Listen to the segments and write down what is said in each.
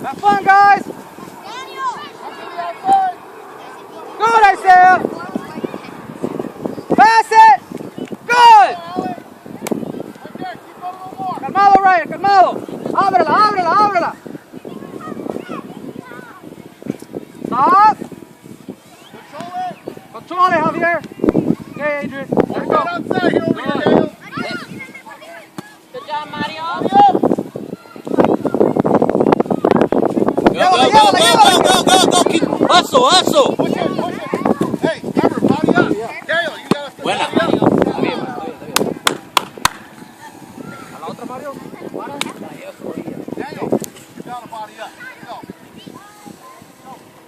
Have fun, guys. Good, Isaiah. Pass it. Good. Calmado, Ryan, calmado. Ábrela, ábrela, ábrela. Stop. Control it, Javier. Okay, Adrian. Let it go. Good job, Mario. Go, keep hustle. Push it. Hey, cover, body up. Daniel, you gotta stay. Buena. A la otra, Mario. Daniel, you gotta body up. Go.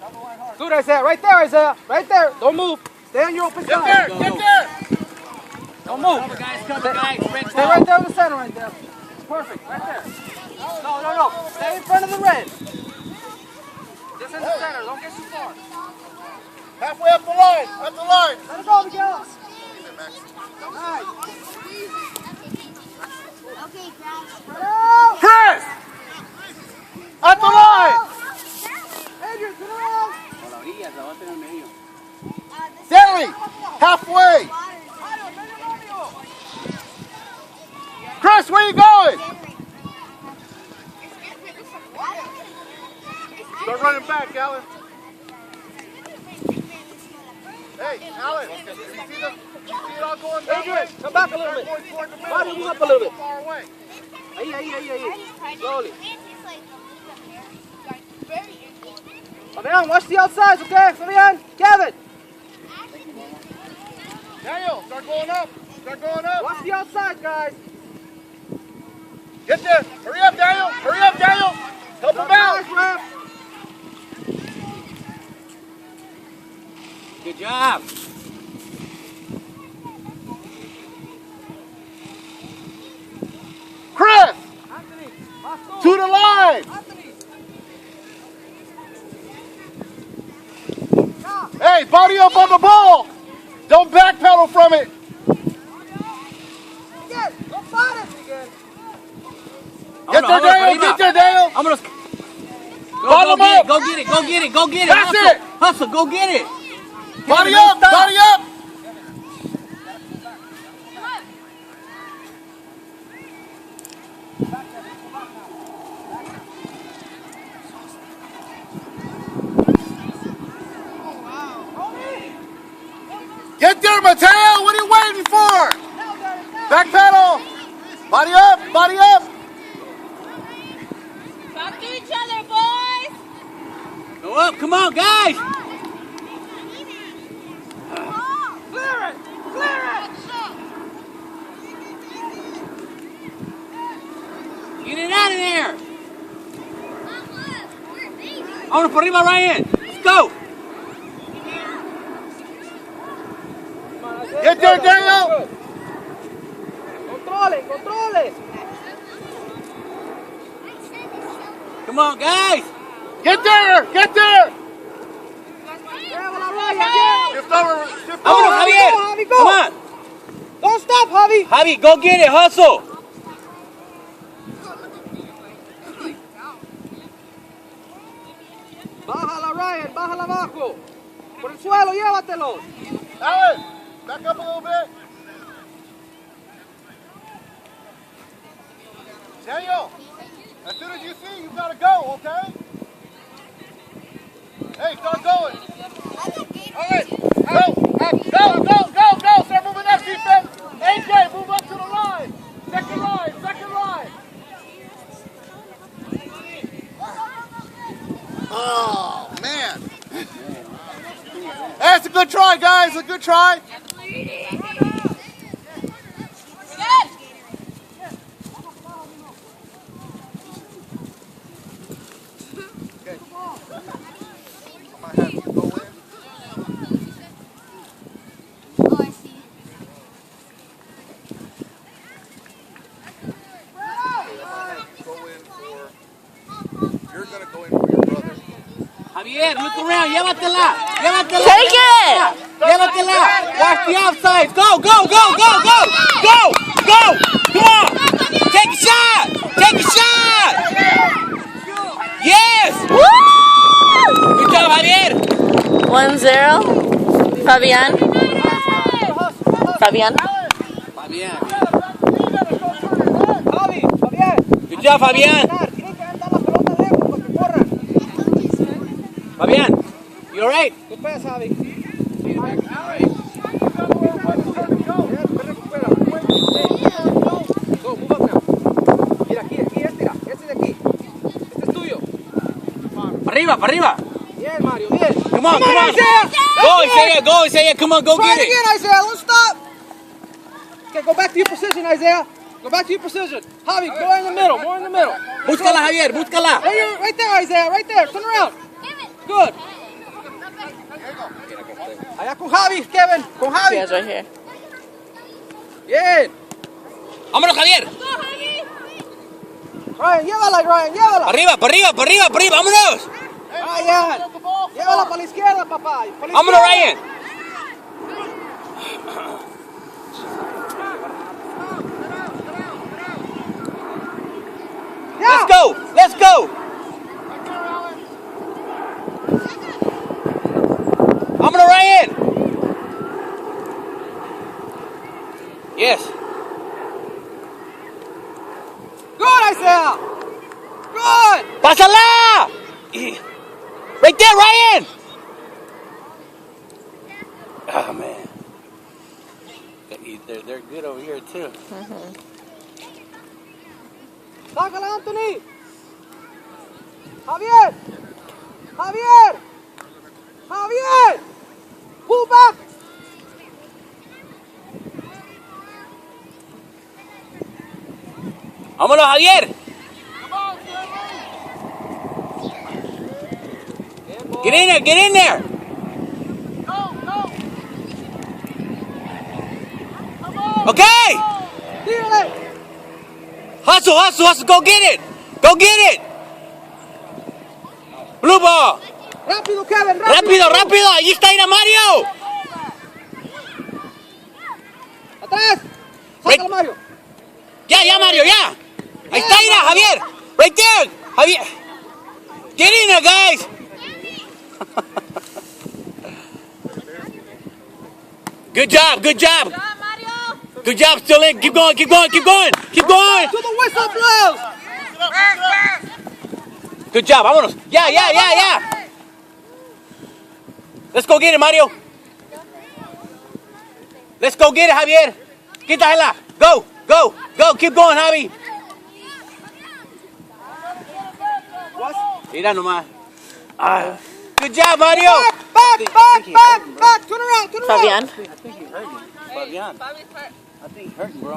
Down the line hard. Good, Isaiah. Right there, Isaiah. Right there. Don't move. Stay on your open Get side. there, get there. Don't move. Cover, guys. Stay right there in the center, right there. Perfect. Right there. No. Stay in front of the red. Just in the center. Don't get too far. Halfway up the line. Let it go, Miguel. Nice. Okay, Crash. Chris! At the line! Adrian, turn around. Stanley! Halfway! Chris, where you going? Start running back, Alan. Hey, Alan, you see it all going down? Adrian, come back a little bit. Body move up a little bit. Far away. Ahí. Slowly. Fabian, watch the outsides, okay? Fabian, Kevin. Daniel, start going up. Watch the outside, guys. Get there. Hurry up, Daniel. Help him out. Good job. Chris, to the line. Hey, body up on the ball. Don't backpedal from it. Don't fight it again. Get there, Daniel. I'm gonna Bottom go up. get it. That's it. Hustle, go get it. Body up. Get there, Mateo. What are you waiting for? Back pedal. Body up. Talk to each other, boys. Go up, come on, guys. Clear it. Get it out of there. Vámonos por arriba, Ryan. Let's go. Get there, Daniel. Controle. Come on, guys. Get there. Llévala, Ryan. Shift over. Vámonos, Javier. Javi, go. Come on. Don't stop, Javi. Javi, go get it. Hustle. Bájala, Ryan. Bájala abajo. Por el suelo, llévatelo. Alan, back up a little bit. Daniel, as soon as you see, you gotta go, okay? Hey, start going. All right, go. Start moving up, defense. AJ, move up to the line. Second line. Oh, man. That's a good try, guys. A good try. Javier, look around. Llévatela. Take it. Llévatela. Watch the outsides. Go. Come on. Take a shot. Yes. 1-0. Fabian. Fabian. Fabián. Javi, Fabián. Good job, Fabián. Tienen que andar la pelota lejos para que corran. Fabián, you alright? Good pass, Javi. Go, move up now. Mira, aquí, este de aquí. Este es tuyo. Arriba, para arriba. Bien, Mario, bien. Come on, come on. Isaiah. Go, Isaiah. Come on, go Try get it it. again, Isaiah. Don't stop. Okay, go back to your position, Isaiah. Go back to your position. Javi, go in the middle, more in the middle. Búscala, Javier, búscala. Right there, Isaiah, right there. Turn around. Good. Allá con Javi, Kevin. Con Javi. He is right here. Bien. Vámonos, Javier. Ryan, llévala. Arriba, para arriba. Vámonos. Ryan, llévala para la izquierda, papá. Para la Vámonos, izquierda. Ryan. Yeah. Let's go. Vámonos, Ryan. Yes. Good, Isaiah. Good. Pásala. Right there, Ryan. Oh, man. They're good over here, too. Sácala, Anthony. Javier. Pull back. Vámonos, Javier. Get in there. Okay. Tírale. Hustle. Go get it. Blue ball. Rápido, Kevin, rápido. Rápido. Ahí está Ira Mario. Atrás. Sácala, Mario. Ya, Mario, ya. Ahí está Ira, Javier. Right there. Javier. Get in there, guys. Good job. Good job, still in. Keep going. To the whistle blows. Good job, vámonos. Ya. Let's go get it, Mario. Let's go get it, Javier. Quítasela. Go. Keep going, Javi. Mira nomás. Good job, Mario. Back. Turn around. Fabian. I think he's hurting. Fabian. I think he's hurting, bro.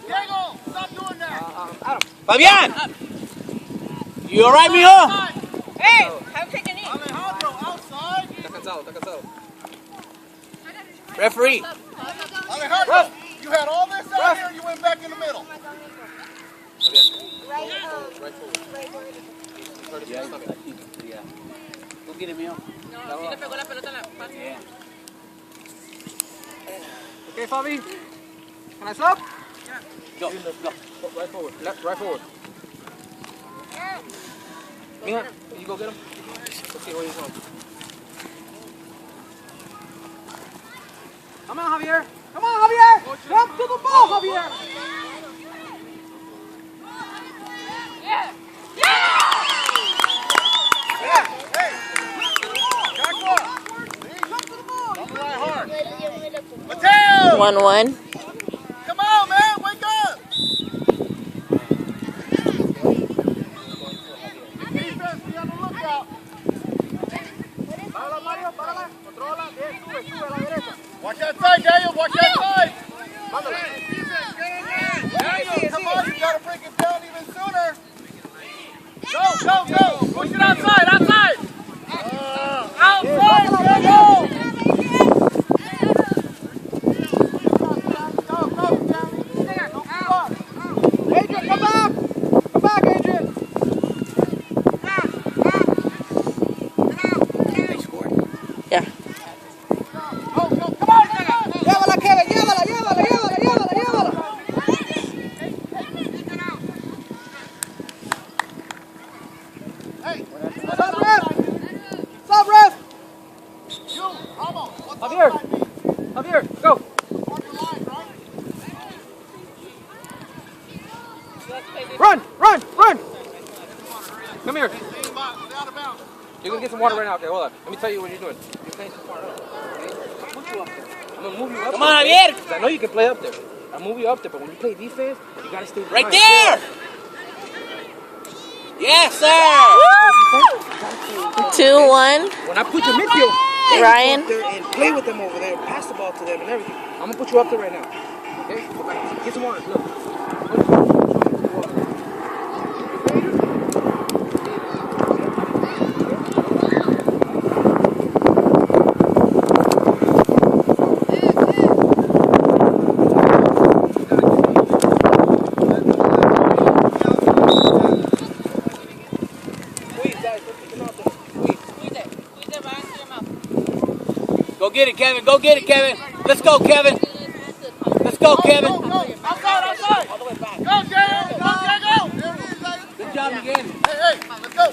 Diego, stop doing that. Adam. Fabian. You all right, mijo? Hey, have a picnic. Alejandro, outside. Está cansado. Referee. Alejandro, you had all this out here and you went back in the middle. Yeah. Go get it, mijo. No, sí le pegó la pelota en la pata. Okay, Fabi. Can I stop? Go. Right forward. Right forward. Mija, you go get him. Let's see where he's going. Come on, Javier. Jump to the ball, Javier. Hey, back up. Jump to the ball. Don't ride hard. Mateo! 1-1. Come on, man, wake up! Defense, be on the lookout. Párala, Mario, párala. Controla. Bien, sube a la derecha. Watch that side, Daniel, watch that side. Mándala. Daniel, come on, you gotta break it down even sooner. Go. Push it outside. Outside, Daniel. Adrian, come back. Come back, Adrian. Yeah. Come on, Llévala, Kevin, llévala. Hey, Stop Come here. You're gonna get some water right now. Okay, hold on. Let me tell you what you're doing. You're playing too far up. Okay? I'll put you up there. I'm gonna move you up. Come on, Javier. I know you can play up there. I'll move you up there, but when you play defense, you gotta stay Right behind. there. Yes, sir. 2-1. When I put your midfield, Ryan. go up there and play with them over there, pass the ball to them and everything. I'm gonna put you up there right now. Okay? Go back. Get some water. Look. Go get it, Kevin. Go get it, Kevin. Let's go, Kevin. Let's go, Kevin. Outside. Go, Diego. Go, Diego. Good job again. Hey, let's go.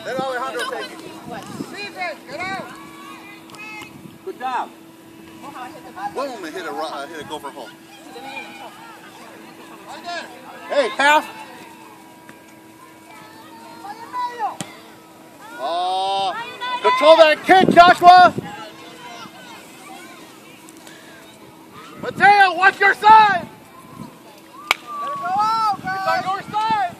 Let Alejandro take it. Get out. Good job. One woman hit a gopher home. Hey, pass. Control that kick, Joshua. Mateo, watch your side. Let it go out, guys. It's on your side.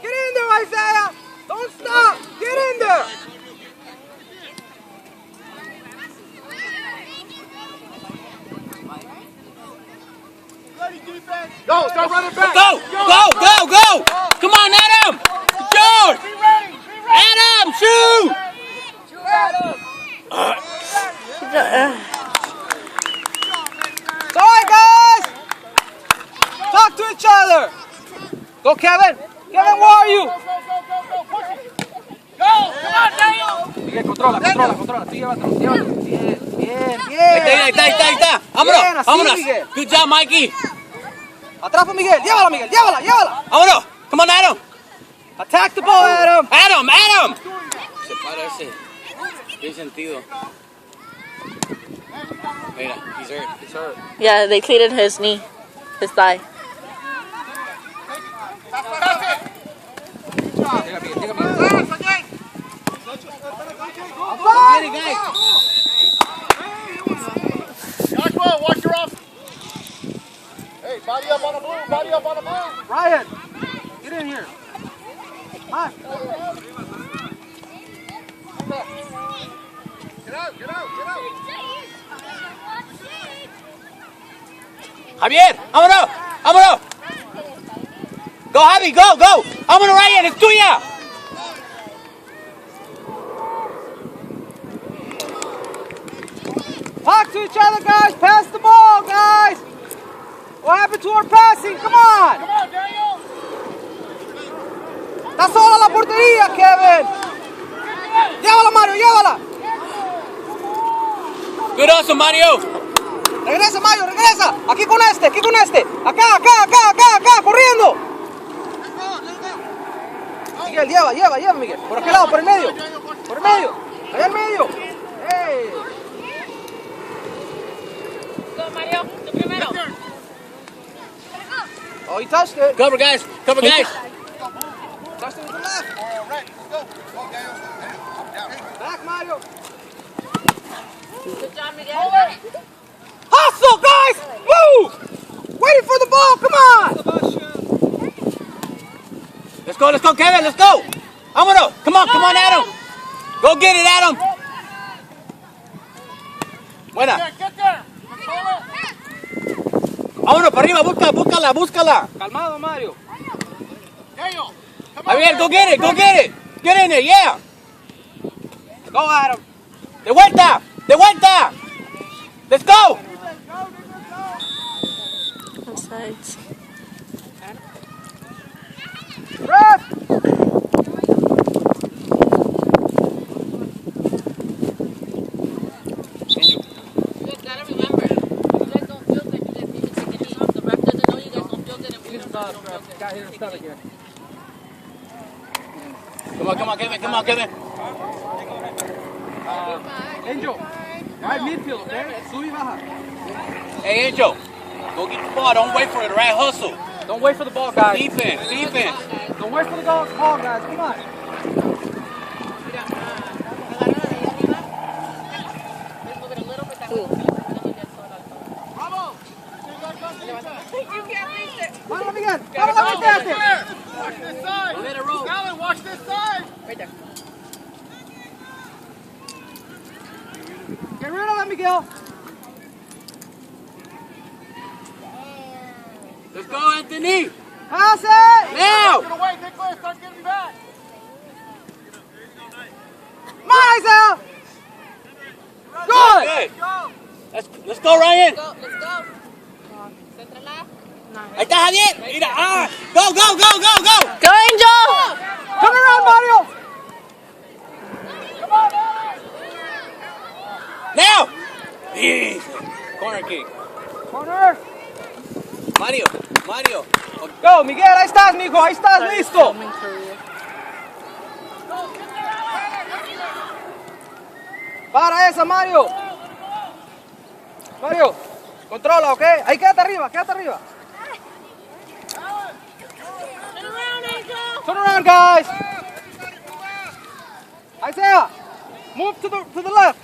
Get in there, Isaiah! Don't stop! Get in there! Go, start running back. Go. Come on, Adam. George. Be ready. Adam, shoot. Sorry, guys! Talk to each other! Go, Kevin! Kevin, where are you? Go. Push it. Go. Come on, Daniel. Miguel, controla. Tú llévatelo. Bien. Ahí está. Vámonos. Bien, así, Miguel. Good job, Mikey. Atrás fue Miguel. Llévala, Miguel. Llévala. Vámonos. Come on, Adam. Attack the ball, Adam. Adam. Se para ese. ¿Qué sentido? Mira, he's hurt. Yeah, they cleated his knee, his thigh. Llega, Miguel. Get it, guys. Joshua, watch your off. Hey, body up on the blue. Ryan, get in here. Come on. Get out. Javier, vámonos. Go, Javi, go. Vámonos, Ryan, es tuya. Talk to each other, guys. Pass the ball, guys. What happened to our passing? Come on. Come on, Daniel. Está sola la portería, Kevin. Llévala, Mario, llévala. Good hustle, Mario. Regresa, Mario, regresa. Aquí con este. Acá, corriendo. Miguel, lleva, Miguel. Por aquel lado, por el medio. Allá en medio. Hey. Go, Mario. Tú primero. Oh, he touched it. Cover, guys. Touched it with the left. Right, go, Daniel. Back, Mario. Good job, Miguel. Hustle, guys. Move. Waiting for the ball. Come on. Let's go, Kevin, let's go. Vámonos. Come on, Adam. Go get it, Adam. Buena. Get there. Control it. Vámonos para arriba, búscala. Calmado, Mario. Daniel, come on. Javier, go get it. Get in there, yeah. Go, Adam. De vuelta. Let's go. Offsides. Ref. Come Come on, Kevin. Angel. Right midfield, okay? Sube y baja. Hey, Angel. Go get the ball. Don't wait for it, right? Hustle. Don't wait for the ball, guys. Defense. Don't wait for the ball, guys. Come on. Párala, Miguel. Párala, volteate. Watch this side. Let it roll. Alan, watch this side. Right there. Get rid of it, Miguel. Let's go, Anthony. Pass it. Now. Get away, Nicholas. Start getting back. Come on, Isaiah. Good. Good. Let's go, Ryan. Let's go. Céntrala. Ahí está Javier. Mira. Go. Go, Angel! Come around, Mario. Now. Yes. Corner kick. Corner. Mario. Go, Miguel. Ahí estás, mijo. Ahí estás, listo. Para esa, Mario. Mario, controla, ¿ok? Ahí quédate arriba. Turn around, guys. Isaiah, move to the left.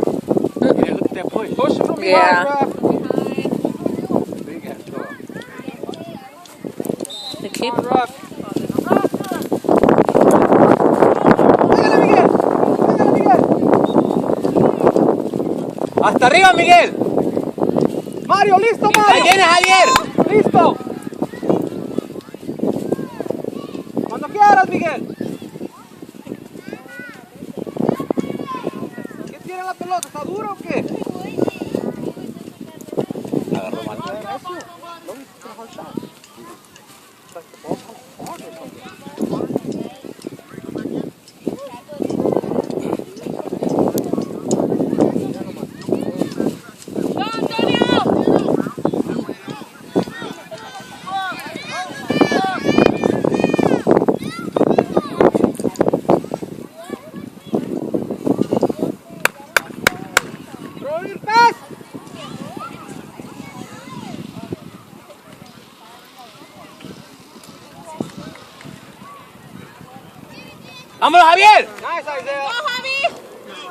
Yeah, look at that push. Push it from behind, Yeah. ref. The keep. Come on, ref. Pégale, Miguel. Hasta arriba, Miguel. Mario, listo, Ahí Mario. viene Javier. Listo. Cuando quieras, Miguel. ¿Qué tiene la pelota? ¿Está dura o qué? Agarró mal. Throw it fast. ¡Vámonos, Javier! Nice, Isaiah.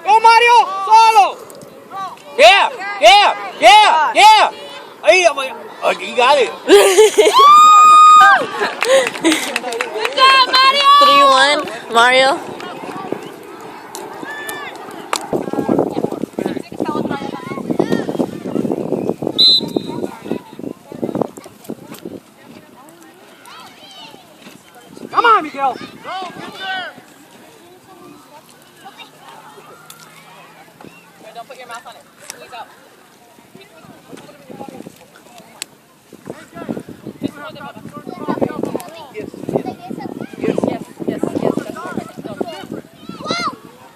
Go, Mario. Solo. Yeah! Ahí, you got it. Good job, Mario! 3-1, Mario. Come on, Miguel. Go, get there. Don't put your mouth on it. Squeeze out. Yes.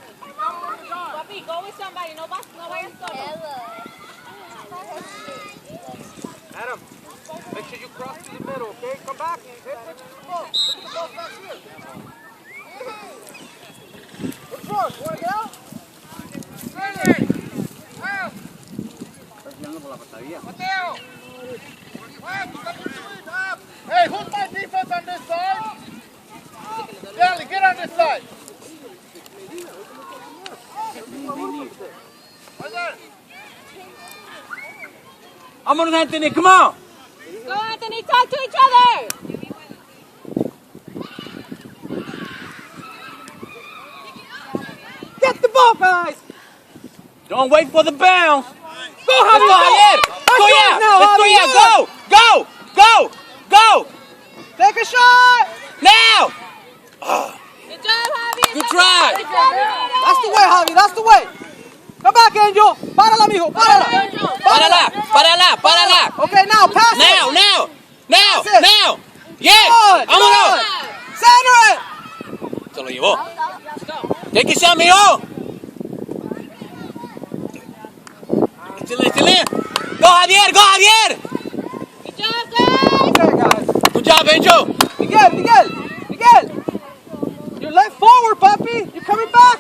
Papi, go with somebody. No vayas solo. Adam, make sure you cross to the middle, okay? Come back. Hey, look at the ball. Look at the ball back here. What's wrong? You want to get out? Mateo. Hey, who's my defense on this side? Stanley, get on this side. Right there. Vámonos, Anthony, come on. Go, Anthony. Talk to each other. Get the ball, guys. Don't wait for the bounce. Go, Let's Javier. go, Javier. Let's Go, go yeah. now, Let's go, Javier. yeah. Go. Take a shot. Now. Good job, Javi. Good try. Good job, Javi. That's the way, Javi. That's the way. Come back, Angel. Párala, mijo. Párala. Párala. Okay, now pass it. Now. That's it. Yes. Good. Vámonos. Good. Center it. Se lo llevó. Take a shot, mijo. Listen. Go, Javier! Go, Javier! Good job, guys. Okay, guys. Good job, Angel. Miguel! You're left forward, papi. You're coming back.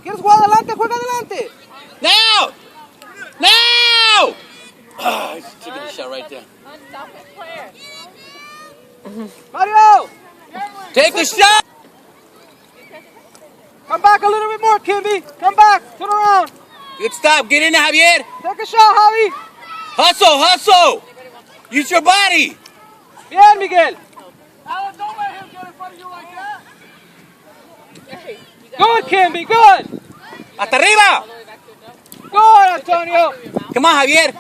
¿Quieres jugar adelante? Juega adelante. Now! Oh, he's taking a shot right there. Unselfish player. Mario! Take the shot! Come back a little bit more, Kimby. Come back. Turn around. Good stop. Get in there, Javier. Take a shot, Javi. Hustle. Use your body. Bien, Miguel. Alan, don't let him get in front of you like that. Good, Kimby. Good. Hasta arriba. Good, Antonio. Come on, Javier.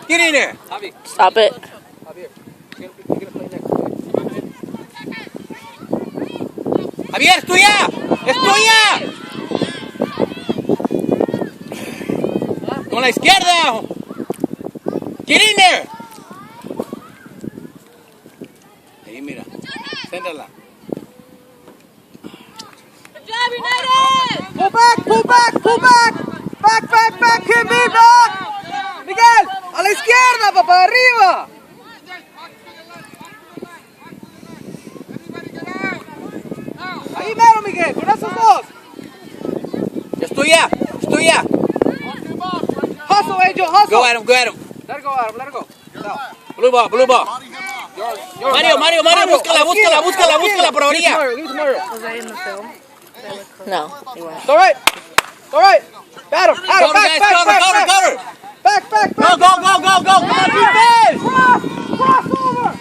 Get in there. Javi. Stop it. Javier. You're gonna play next. Javier, es tuya. Con la izquierda. Get in there. Ahí, mira. Céntrala. Good job, United. Pull back. Back, Kimby, back. Miguel, a la izquierda, papá, arriba. Ahí mero, Miguel, con esos dos. Es tuya. Hustle, Angel, hustle. Go at him. Let her go, Adam, let her go. No. Blue ball. Yours, Mario, búscala por orilla. Give it to Mario. Was I in the film? No, you weren't. It's all right. Adam, Cover, guys, cover. Back. Go. Come on, defense. Cross over.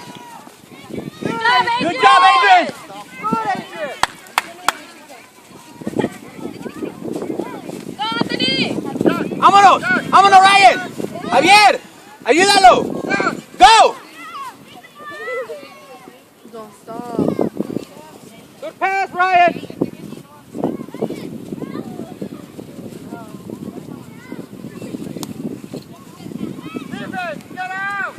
Good job, Adrian. Good, Adrian. Go, Anthony. Vámonos, Ryan. Javier, ayúdalo. Go. Don't stop. Good pass, Ryan. Defense, get out.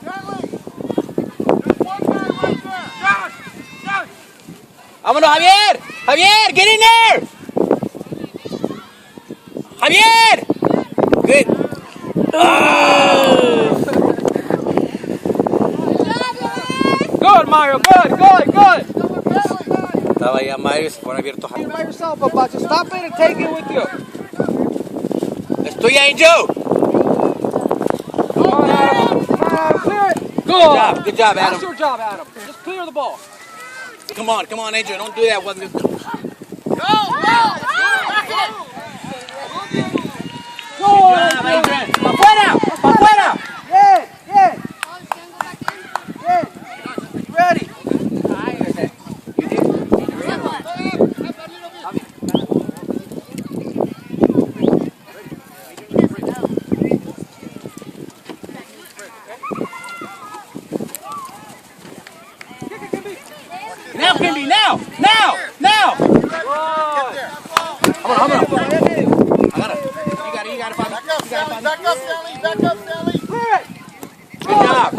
Charlie, there's one guy right there. Josh. Vámonos, Javier, get in there. Javier. Good. Good, Mario. Good. Estaba ya Mario y se fueron abiertos. You're by yourself, Papa. Just stop it and take it with you. Es tuya, Angel. Come on, Adam. Clear it. Good job, Adam. That's your job, Adam. Just clear the ball. Come on, Angel. Don't do that. Good, Adrian. ¡Afuera! Bien. Ready. Now, Kimby, now! Vámonos. I got it. You got it, Bobby. Back up, Stanley. Clear it. Good job.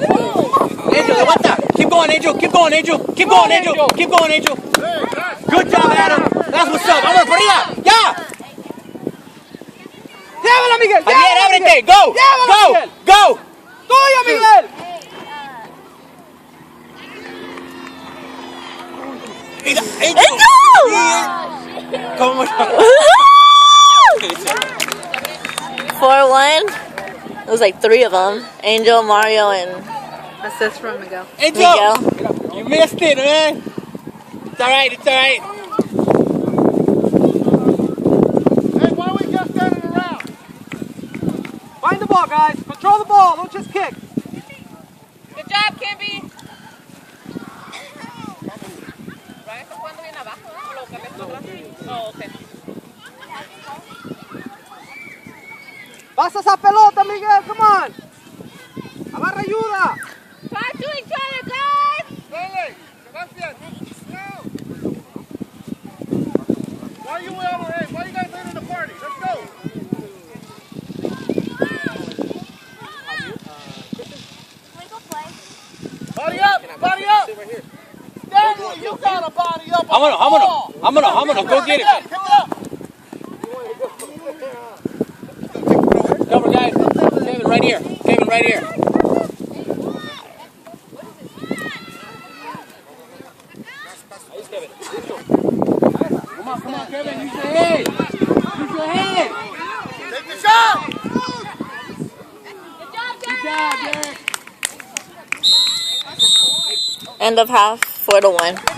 Angel, levanta. Keep going, Angel. Good job, Adam. That's what's up. Vámonos por arriba. Ya. Llévala, Miguel. Javier, ábrete. Go. Miguel. Tuya, Miguel. Angel! ¿Cómo no? 4-1. It was like 3 of them. Angel, Mario, and assist from Miguel. Angel! You missed it, man. It's all right. Hey, why don't we just standing around? Find the ball, guys. Control the ball. Don't just kick. Good job, Kimby. Pasa esa pelota, Miguel. Come on. Agarra ayuda. Talk to each other, guys. Stanley, Sebastian. Why you guys late in the party? Let's go. Body up. Stanley, you got gotta body up. Vámonos. Go get it. Pick it up. Cover, guys. Kevin, right here. Ahí, Kevin. Come on, Kevin. Use your head. Take the shot. Good job, Derek. End of half, 4-1.